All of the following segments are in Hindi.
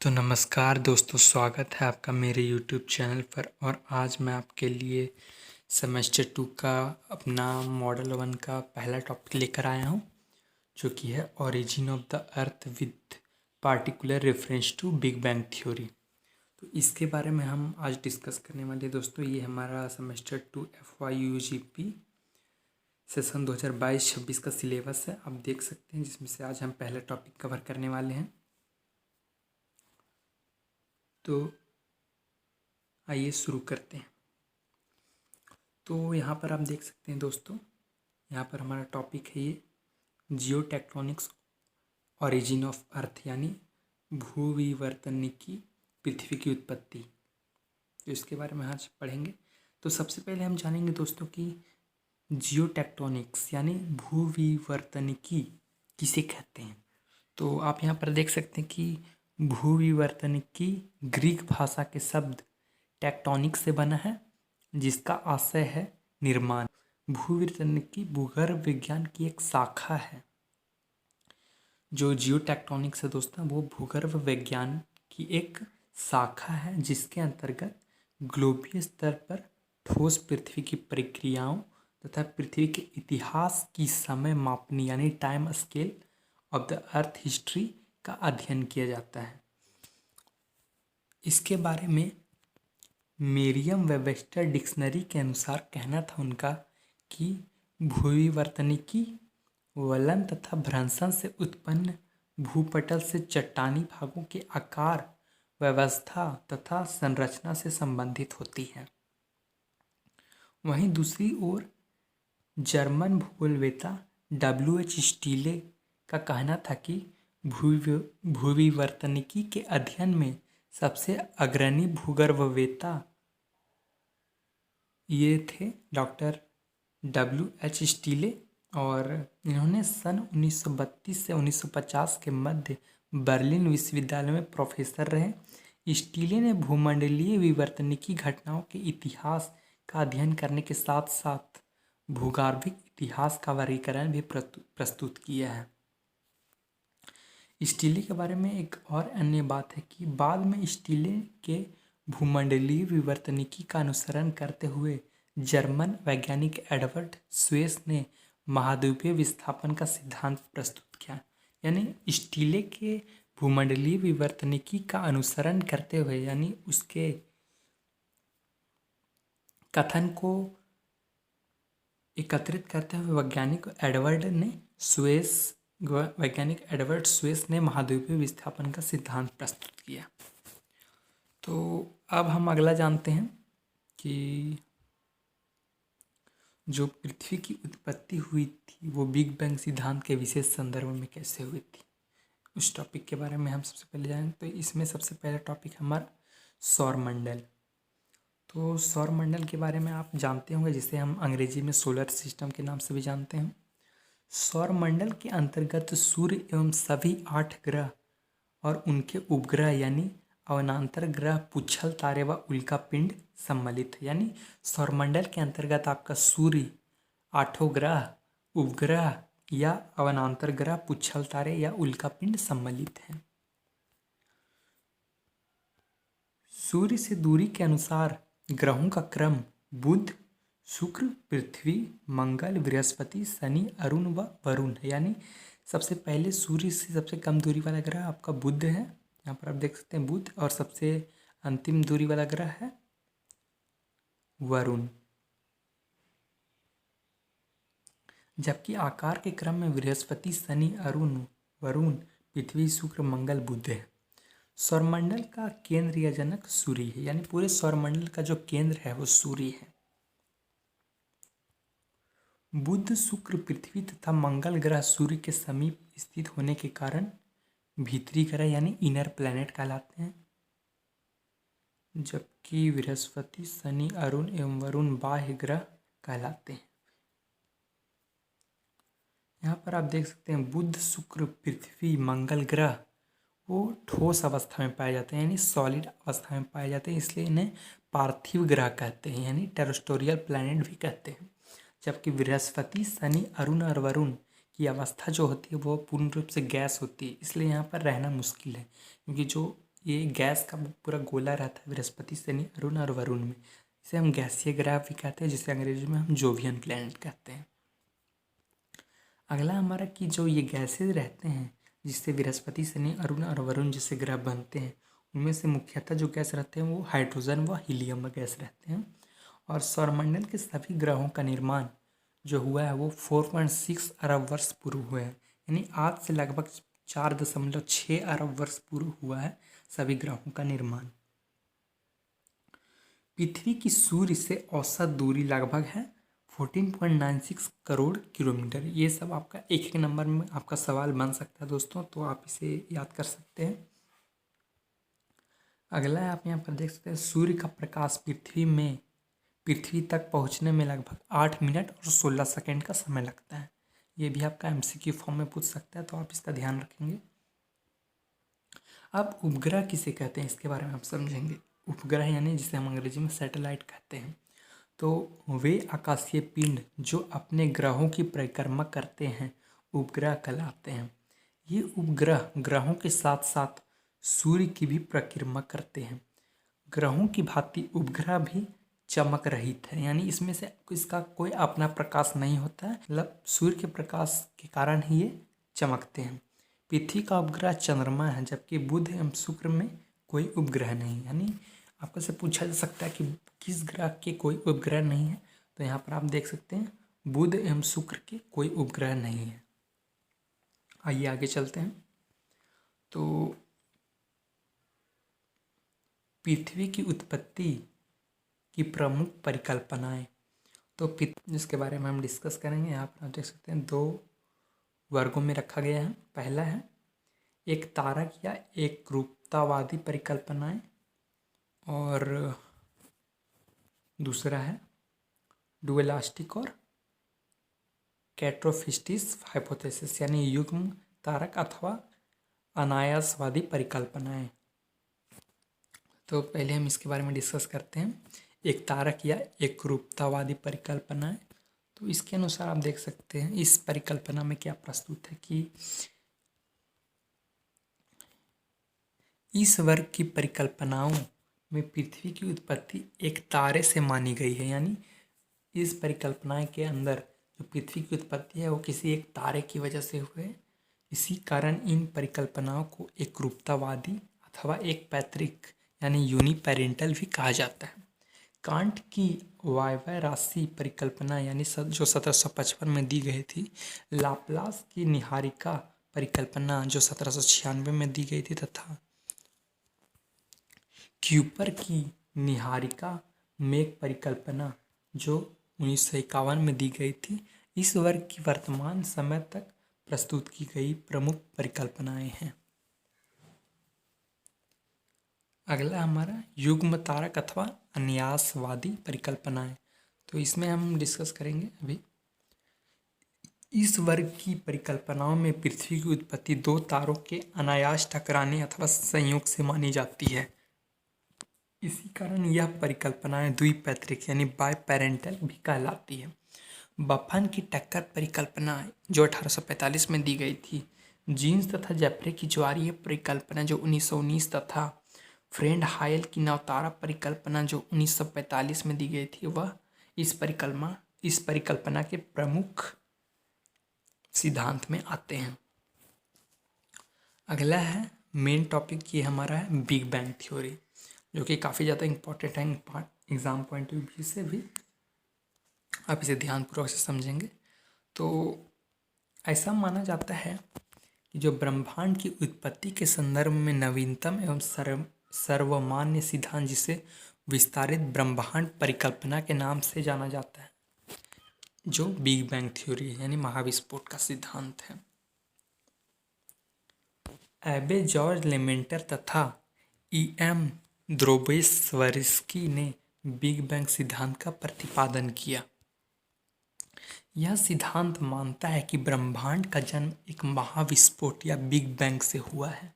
तो नमस्कार दोस्तों, स्वागत है आपका मेरे YouTube चैनल पर। और आज मैं आपके लिए सेमेस्टर 2 का अपना मॉडल 1 का पहला टॉपिक लेकर आया हूँ, जो कि है origin of the earth with particular reference to big bang theory. तो इसके बारे में हम आज डिस्कस करने वाले हैं दोस्तों। ये हमारा सेमेस्टर 2 FYUGP सेशन 2022-26 का सिलेबस है, आप देख सकते हैं, जिसमें से आज हम पहला टॉपिक कवर करने वाले हैं। तो आइए शुरू करते हैं। तो यहाँ पर आप देख सकते हैं दोस्तों, यहाँ पर हमारा टॉपिक है ये जियो टेक्टोनिक्स ओरिजिन ऑफ अर्थ, यानी भूविवर्तनिकी पृथ्वी की उत्पत्ति। तो इसके बारे में आज पढ़ेंगे। तो सबसे पहले हम जानेंगे दोस्तों कि जियो टेक्टोनिक्स यानी भूविवर्तनिकी किसे कहते हैं। तो आप यहाँ पर देख सकते हैं कि भूविवर्तनिकी ग्रीक भाषा के शब्द टेक्टोनिक से बना है, जिसका आशय है निर्माण। भूविवर्तनिकी भूगर्भ विज्ञान की एक शाखा है। जो जियो टेक्टोनिक्स है दोस्तों, वो भूगर्भ विज्ञान की एक शाखा है, जिसके अंतर्गत ग्लोबीय स्तर पर ठोस पृथ्वी की प्रक्रियाओं तथा पृथ्वी के इतिहास की समय मापनी यानी time scale of the earth history का अध्ययन किया जाता है। इसके बारे में मेरियम वेबस्टर डिक्शनरी के अनुसार कहना था उनका कि भूविवर्तनिकी वलन तथा भ्रंशन से उत्पन्न भूपटल से चट्टानी भागों के आकार, व्यवस्था तथा संरचना से संबंधित होती है। वहीं दूसरी ओर जर्मन भूगोलवेत्ता WH स्टीले का कहना था कि भूविवर्तनिकी के अध्ययन में सबसे अग्रणी भूगर्भवेत्ता ये थे डॉक्टर WH स्टीले, और इन्होंने सन 1932 से 1950 के मध्य बर्लिन विश्वविद्यालय में प्रोफेसर रहे। स्टीले ने भूमंडलीय विवर्तनिकी घटनाओं के इतिहास का अध्ययन करने के साथ साथ भूगर्भिक इतिहास का वर्गीकरण भी प्रस्तुत किया है। स्टीले के बारे में एक और अन्य बात है कि बाद में स्टीले के भूमंडलीय विवर्तनिकी का अनुसरण करते हुए जर्मन वैज्ञानिक एडवर्ड स्वेस ने महाद्वीपीय विस्थापन का सिद्धांत प्रस्तुत किया। यानी स्टीले के भूमंडलीय विवर्तनिकी का अनुसरण करते हुए, यानी उसके कथन को एकत्रित करते हुए वैज्ञानिक एडवर्ड स्वेस ने महाद्वीपीय विस्थापन का सिद्धांत प्रस्तुत किया। तो अब हम अगला जानते हैं कि जो पृथ्वी की उत्पत्ति हुई थी वो बिग बैंग सिद्धांत के विशेष संदर्भ में कैसे हुई थी। उस टॉपिक के बारे में हम सबसे पहले जानें। तो इसमें सबसे पहला टॉपिक हमारा सौरमंडल। तो सौरमंडल के बारे में आप जानते होंगे, जिसे हम अंग्रेजी में सोलर सिस्टम के नाम से भी जानते हैं। सौरमंडल के अंतर्गत सूर्य एवं सभी 8 ग्रह और उनके उपग्रह यानी अवनांतर ग्रह, पुच्छल तारे व उल्कापिंड सम्मिलित है। यानी सौरमंडल के अंतर्गत आपका सूर्य, 8 ग्रह, उपग्रह या अवनांतर ग्रह, पुच्छल तारे या उल्कापिंड सम्मिलित हैं। सूर्य से दूरी के अनुसार ग्रहों का क्रम बुध, शुक्र, पृथ्वी, मंगल, बृहस्पति, शनि, अरुण व वरुण है। यानी सबसे पहले सूर्य से सबसे कम दूरी वाला ग्रह आपका बुध है, यहाँ पर आप देख सकते हैं बुध, और सबसे अंतिम दूरी वाला ग्रह है वरुण। जबकि आकार के क्रम में बृहस्पति, शनि, अरुण, वरुण, पृथ्वी, शुक्र, मंगल, बुध है। सौरमंडल का केंद्र या जनक सूर्य है, यानी पूरे सौरमंडल का जो केंद्र है वो सूर्य है। बुध, शुक्र, पृथ्वी तथा मंगल ग्रह सूर्य के समीप स्थित होने के कारण भीतरी ग्रह यानी इनर प्लैनेट कहलाते हैं, जबकि बृहस्पति, शनि, अरुण एवं वरुण बाह्य ग्रह कहलाते हैं। यहाँ पर आप देख सकते हैं बुध, शुक्र, पृथ्वी, मंगल ग्रह वो ठोस अवस्था में पाए जाते हैं, यानी सॉलिड अवस्था में पाए जाते हैं, इसलिए इन्हें पार्थिव ग्रह कहते हैं, यानी टेरेस्ट्रियल प्लैनेट भी कहते हैं। जबकि बृहस्पति, शनि, अरुण और वरुण की अवस्था जो होती है वो पूर्ण रूप से गैस होती है, इसलिए यहाँ पर रहना मुश्किल है, क्योंकि जो ये गैस का पूरा गोला रहता है बृहस्पति, शनि, अरुण और वरुण में। इसे हम गैसीय ग्रह भी कहते हैं, जिसे अंग्रेजी में हम जोवियन प्लैनेट कहते हैं। अगला हमारा कि जो ये गैसेज रहते हैं जिससे बृहस्पति, शनि, अरुण और वरुण जैसे ग्रह बनते हैं, उनमें से मुख्यतः जो गैस रहते हैं वो हाइड्रोजन व हीलियम गैस रहते हैं। और सौरमंडल के सभी ग्रहों का निर्माण जो हुआ है वो 4.6 अरब वर्ष पूर्व हुआ है, यानी आज से लगभग 4.6 अरब वर्ष पूर्व हुआ है सभी ग्रहों का निर्माण। पृथ्वी की सूर्य से औसत दूरी लगभग है 14.96 करोड़ किलोमीटर। ये सब आपका एक एक नंबर में आपका सवाल बन सकता है दोस्तों, तो आप इसे याद कर सकते हैं। अगला है, आप यहाँ पर देख सकते हैं सूर्य का प्रकाश पृथ्वी तक पहुँचने में लगभग 8 मिनट और 16 सेकेंड का समय लगता है। ये भी आपका एमसीक्यू फॉर्म में पूछ सकता है, तो आप इसका ध्यान रखेंगे। अब उपग्रह किसे कहते हैं इसके बारे में आप समझेंगे। उपग्रह यानी जिसे हम अंग्रेजी में सैटेलाइट कहते हैं, तो वे आकाशीय पिंड जो अपने ग्रहों की परिक्रमा करते हैं उपग्रह कहलाते हैं। ये उपग्रह ग्रहों के साथ साथ सूर्य की भी परिक्रमा करते हैं। ग्रहों की भांति उपग्रह भी चमक रहित है, यानी इसमें से इसका कोई अपना प्रकाश नहीं होता है, मतलब सूर्य के प्रकाश के कारण ही ये चमकते हैं। पृथ्वी का उपग्रह चंद्रमा है, जबकि बुध एवं शुक्र में कोई उपग्रह नहीं। यानी आपको से पूछा जा सकता है कि किस ग्रह के कोई उपग्रह नहीं है, तो यहाँ पर आप देख सकते हैं बुध एवं शुक्र के कोई उपग्रह नहीं है। आइए आगे चलते हैं। तो पृथ्वी की उत्पत्ति की प्रमुख परिकल्पनाएं, तो जिसके बारे में हम डिस्कस करेंगे। यहाँ पर आप देख सकते हैं 2 वर्गों में रखा गया है। पहला है एक तारक या एक रूपतावादी परिकल्पनाएं, और दूसरा है डुएलास्टिक और कैट्रोफिस्टिस हाइपोथेसिस, यानी युग्म तारक अथवा अनायासवादी परिकल्पनाएं। तो पहले हम इसके बारे में डिस्कस करते हैं। एक तारक या एक रूपतावादी परिकल्पनाएं, तो इसके अनुसार आप देख सकते हैं इस परिकल्पना में क्या प्रस्तुत है कि इस वर्ग की परिकल्पनाओं में पृथ्वी की उत्पत्ति एक तारे से मानी गई है। यानी इस परिकल्पना के अंदर जो पृथ्वी की उत्पत्ति है वो किसी एक तारे की वजह से हुए। इसी कारण इन परिकल्पनाओं को एक रूपतावादी अथवा एक पैतृक यानी यूनिपेरेंटल भी कहा जाता है। कांट की वायव्य राशि परिकल्पना यानी जो 1755 में दी गई थी, लाप्लास की निहारिका परिकल्पना जो 1796 में दी गई थी, तथा क्यूपर की निहारिका मेघ परिकल्पना जो 1951 में दी गई थी, इस वर्ग की वर्तमान समय तक प्रस्तुत की गई प्रमुख परिकल्पनाएं हैं। अगला हमारा युग्म तारक अथवा अन्यासवादी परिकल्पनाएं, तो इसमें हम डिस्कस करेंगे अभी। इस वर्ग की परिकल्पनाओं में पृथ्वी की उत्पत्ति 2 तारों के अनायास टकराने अथवा संयोग से मानी जाती है। इसी कारण यह परिकल्पनाएं द्विपैतृक यानी बायपेरेंटल भी कहलाती है। बफन की टक्कर परिकल्पना जो 1845 में दी गई थी, जीन्स तथा जेफ्रे की ज्वारीय परिकल्पना जो 1919 तथा फ्रेंड हायल की नवतारा परिकल्पना जो 1945 में दी गई थी, वह इस परिकल्पना के प्रमुख सिद्धांत में आते हैं। अगला है मेन टॉपिक, ये हमारा है बिग बैंग थ्योरी, जो कि काफ़ी ज़्यादा इम्पोर्टेंट है एग्जाम पॉइंट ऑफ व्यू से भी, आप इसे ध्यानपूर्वक से समझेंगे। तो ऐसा माना जाता है कि जो ब्रह्मांड की उत्पत्ति के संदर्भ में नवीनतम एवं सर्वमान्य सिद्धांत, जिसे विस्तारित ब्रह्मांड परिकल्पना के नाम से जाना जाता है, जो बिग बैंग थ्योरी है यानी महाविस्फोट का सिद्धांत है। एबे जॉर्ज लेमेंटर तथा E.M. द्रोबेशवरिस्की ने बिग बैंग सिद्धांत का प्रतिपादन किया। यह सिद्धांत मानता है कि ब्रह्मांड का जन्म एक महाविस्फोट या बिग बैंग से हुआ है,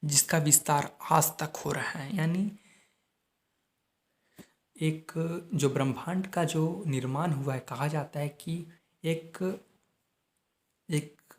जिसका विस्तार आज तक हो रहा है। यानी एक जो ब्रह्मांड का जो निर्माण हुआ है, कहा जाता है कि एक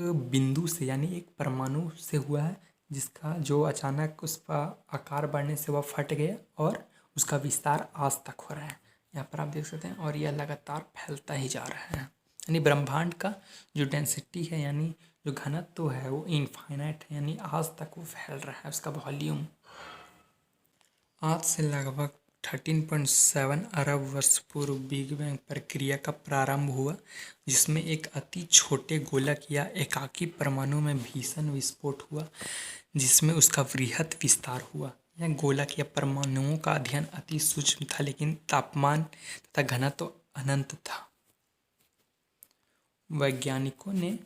बिंदु से यानी एक परमाणु से हुआ है, जिसका जो अचानक उसका आकार बढ़ने से वह फट गया और उसका विस्तार आज तक हो रहा है। यहाँ पर आप देख सकते हैं और यह लगातार फैलता ही जा रहा है। यानी ब्रह्मांड का जो डेंसिटी है यानी जो घनत्व है वो इनफाइनाइट है, यानी आज तक वो फैल रहा है। उसका वॉल्यूम आज से लगभग 13.7 अरब वर्ष पूर्व बिग बैंग प्रक्रिया का प्रारंभ हुआ, जिसमें एक अति छोटे गोलक या एकाकी परमाणु में भीषण विस्फोट हुआ, जिसमें उसका वृहद विस्तार हुआ। यह गोलक या परमाणुओं का अध्ययन अति सूक्ष्म था, लेकिन तापमान तथा घनत्व अनंत था। वैज्ञानिकों ने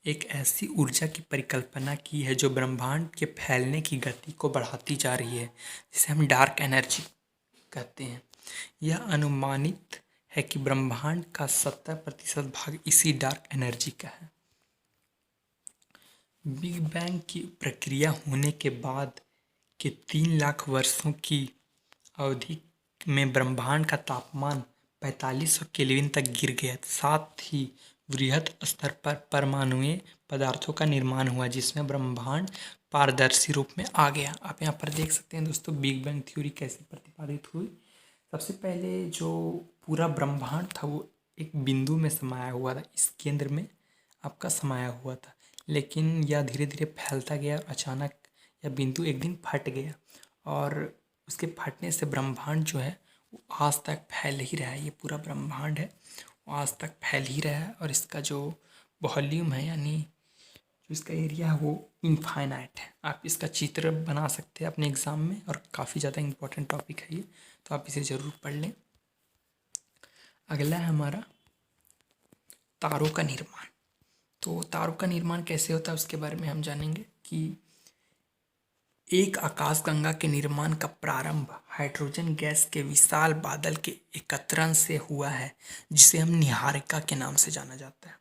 एक ऐसी ऊर्जा की परिकल्पना की है जो ब्रह्मांड के फैलने की गति को बढ़ाती जा रही है, जिसे हम डार्क एनर्जी कहते हैं। यह अनुमानित है कि ब्रह्मांड का 70% भाग इसी डार्क एनर्जी का है। बिग बैंग की प्रक्रिया होने के बाद के 3 लाख वर्षों की अवधि में ब्रह्मांड का तापमान 4500 केल्विन तक गिर गया। साथ ही वृहद स्तर पर परमाणुईय पदार्थों का निर्माण हुआ, जिसमें ब्रह्मांड पारदर्शी रूप में आ गया। आप यहाँ पर देख सकते हैं दोस्तों बिग बैंग थ्योरी कैसे प्रतिपादित हुई। सबसे पहले जो पूरा ब्रह्मांड था वो एक बिंदु में समाया हुआ था, इस केंद्र में आपका समाया हुआ था, लेकिन यह धीरे धीरे फैलता गया और अचानक यह बिंदु एक दिन फट गया और उसके फटने से ब्रह्मांड जो है वो आज तक फैल ही रहा है। ये पूरा ब्रह्मांड है वो आज तक फैल ही रहा है और इसका जो वॉल्यूम है यानी जो इसका एरिया है वो इनफाइनाइट है। आप इसका चित्र बना सकते हैं अपने एग्ज़ाम में और काफ़ी ज़्यादा इम्पोर्टेंट टॉपिक है ये, तो आप इसे ज़रूर पढ़ लें। अगला है हमारा तारों का निर्माण। तो तारों का निर्माण कैसे होता है उसके बारे में हम जानेंगे कि एक आकाशगंगा के निर्माण का प्रारंभ हाइड्रोजन गैस के विशाल बादल के एकत्रण से हुआ है, जिसे हम निहारिका के नाम से जाना जाता है।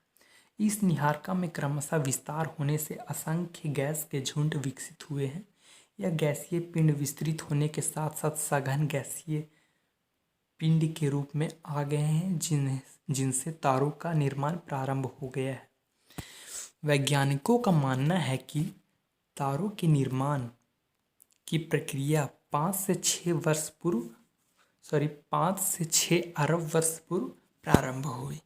इस निहारिका में क्रमशः विस्तार होने से असंख्य गैस के झुंड विकसित हुए हैं। यह गैसीय पिंड विस्तृत होने के साथ साथ सघन गैसीय पिंड के रूप में आ गए हैं, जिनसे तारों का निर्माण प्रारंभ हो गया है। वैज्ञानिकों का मानना है कि तारों के निर्माण की प्रक्रिया 5 से 6 अरब वर्ष पूर्व प्रारंभ हुई।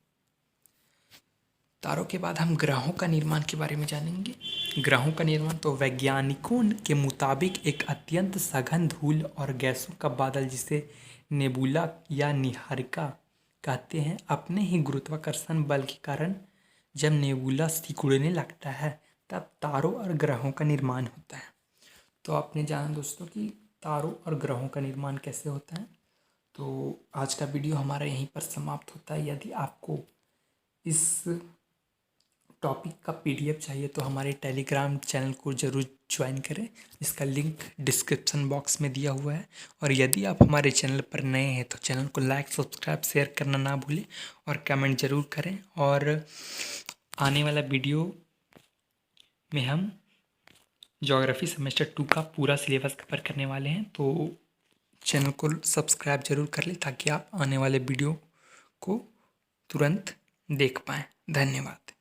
तारों के बाद हम ग्रहों का निर्माण के बारे में जानेंगे। ग्रहों का निर्माण तो वैज्ञानिकों के मुताबिक एक अत्यंत सघन धूल और गैसों का बादल, जिसे नेबुला या निहारिका कहते हैं, अपने ही गुरुत्वाकर्षण बल के कारण जब नेबुला सिकुड़ने लगता है तब तारों और ग्रहों का निर्माण होता है। तो आपने जाना दोस्तों कि तारों और ग्रहों का निर्माण कैसे होता है। तो आज का वीडियो हमारा यहीं पर समाप्त होता है। यदि आपको इस टॉपिक का PDF चाहिए तो हमारे टेलीग्राम चैनल को ज़रूर ज्वाइन करें, इसका लिंक डिस्क्रिप्शन बॉक्स में दिया हुआ है। और यदि आप हमारे चैनल पर नए हैं तो चैनल को लाइक, सब्सक्राइब, शेयर करना ना भूलें और कमेंट ज़रूर करें। और आने वाला वीडियो में हम ज्योग्राफी सेमेस्टर 2 का पूरा सिलेबस कवर करने वाले हैं, तो चैनल को सब्सक्राइब जरूर कर लें ताकि आप आने वाले वीडियो को तुरंत देख पाएँ। धन्यवाद।